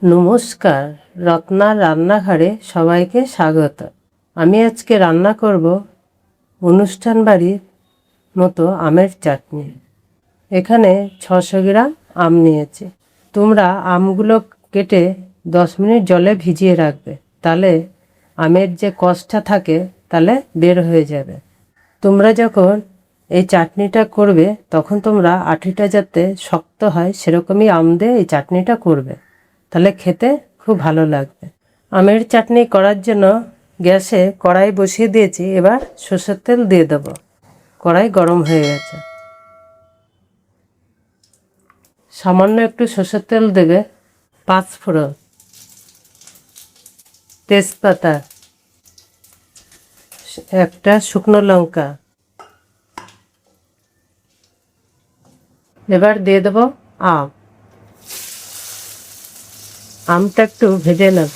নমস্কার, রত্নার রান্নাঘরে সবাইকে স্বাগত। আমি আজকে রান্না করব অনুষ্ঠান বাড়ির মতো আমের চাটনি। এখানে 600 গ্রাম আম নিয়েছি। তোমরা আমগুলো কেটে 10 মিনিট জলে ভিজিয়ে রাখবে, তাহলে আমের যে কষটা থাকে তাহলে বের হয়ে যাবে। তোমরা যখন এই চাটনিটা করবে তখন তোমরা আটিটা যাতে শক্ত হয় সেরকমই আম দিয়ে এই চাটনিটা করবে, তাহলে খেতে খুব ভালো লাগবে। আমের চাটনি করার জন্য গ্যাসে কড়াই বসিয়ে দিয়েছি। এবার সরষের তেল দিয়ে দেব। কড়াই গরম হয়ে গেছে। সামান্য একটু সরষের তেল দেবে, 5 ফোড়ন, তেজপাতা, একটা শুকনো লঙ্কা। এবার দিয়ে দেব আম। আমটা একটু ভেজে নেব।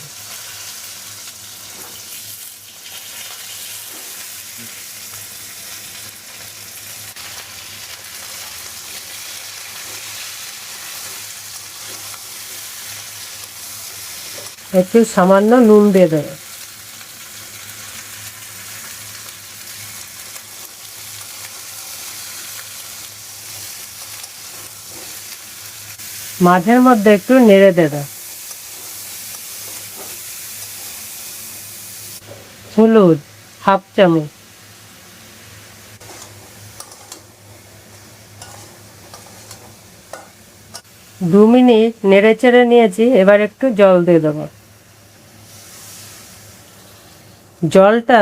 একটু সামান্য নুন দিয়ে দেবো। মাঝের মধ্যে একটু নেড়ে দেবে। হলুদ হাফ চামচ, দু মিনিট নেড়ে চেড়ে নিয়েছি। এবার একটু জল দিয়ে দেবো। জলটা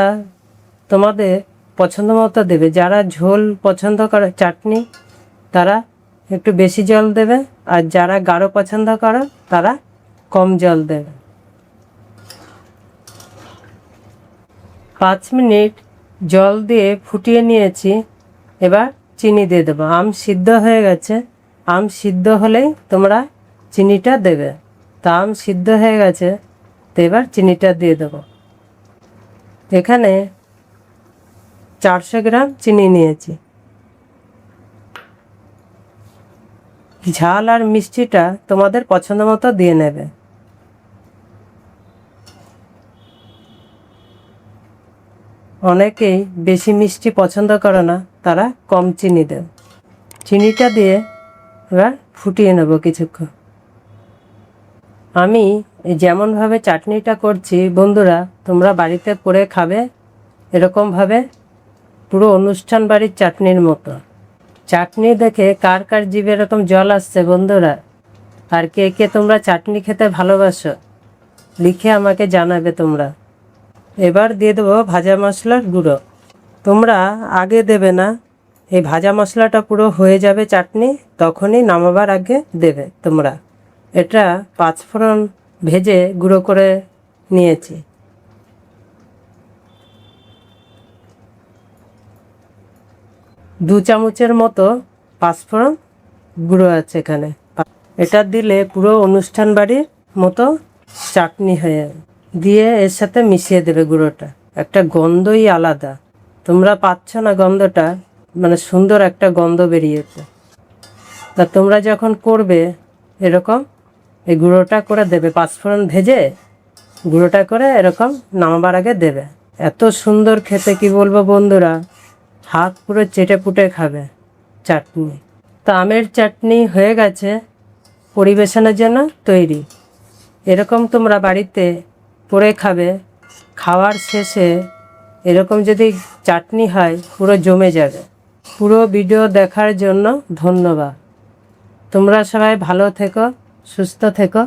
তোমাদের পছন্দ মতো দেবে। যারা ঝোল পছন্দ করে চাটনি তারা একটু বেশি জল দেবে, আর যারা গাঢ় পছন্দ করে তারা কম জল দেবে। 5 মিনিট জল দিয়ে ফুটিয়ে নিয়েছি। এবার চিনি দিয়ে দেবো। আম সিদ্ধ হয়ে গেছে। আম সিদ্ধ হলেই তোমরা চিনিটা দেবে। তা আম সিদ্ধ হয়ে গেছে, তো এবার চিনিটা দিয়ে দেবো। এখানে 400 গ্রাম চিনি নিয়েছি। ঝাল আর মিষ্টিটা তোমাদের পছন্দ মতো দিয়ে নেবে। অনেকেই বেশি মিষ্টি পছন্দ করে না, তারা কম চিনি দেবে। চিনিটা দিয়ে এবার ফুটিয়ে নেব কিছুক্ষণ। আমি যেমনভাবে চাটনিটা করছি বন্ধুরা, তোমরা বাড়িতে করে খাবে এরকমভাবে, পুরো অনুষ্ঠান বাড়ির চাটনির মতো। চাটনি দেখে কার কার জিভে এরকম জল আসছে বন্ধুরা? আর কে কে তোমরা চাটনি খেতে ভালোবাসো লিখে আমাকে জানাবে তোমরা। এবার দিয়ে দেবো ভাজা মশলার গুঁড়ো। তোমরা আগে দেবে না, এই ভাজা মশলাটা পুরো হয়ে যাবে চাটনি, তখনই নামাবার আগে দেবে তোমরা। এটা 5 ফোড়ন ভেজে গুঁড়ো করে নিয়েছি। দু চামচের মতো 5 ফোড়ন গুঁড়ো আছে এখানে। এটা দিলে পুরো অনুষ্ঠান বাড়ির মতো চাটনি হয়ে দিয়ে এর সাথে মিশিয়ে দেবে গুঁড়োটা। একটা গন্ধই আলাদা। তোমরা পাচ্ছ না গন্ধটা? মানে সুন্দর একটা গন্ধ বেরিয়েছে। তা তোমরা যখন করবে এরকম এই গুঁড়োটা করে দেবে। 5 ফোড়ন ভেজে গুঁড়োটা করে এরকম নামাবার আগে দেবে। এত সুন্দর খেতে কি বলবো বন্ধুরা, হাত পুরো চেটে পুটে খাবে চাটনি। তা আমের চাটনি হয়ে গেছে, পরিবেশনের জন্য তৈরি। এরকম তোমরা বাড়িতে করে খাবে। খাওয়ার শেষে এরকম যদি চাটনি হয় পুরো জমে যাবে। পুরো ভিডিও দেখার জন্য ধন্যবাদ। তোমরা সবাই ভালো থেকো, সুস্থ থেকো।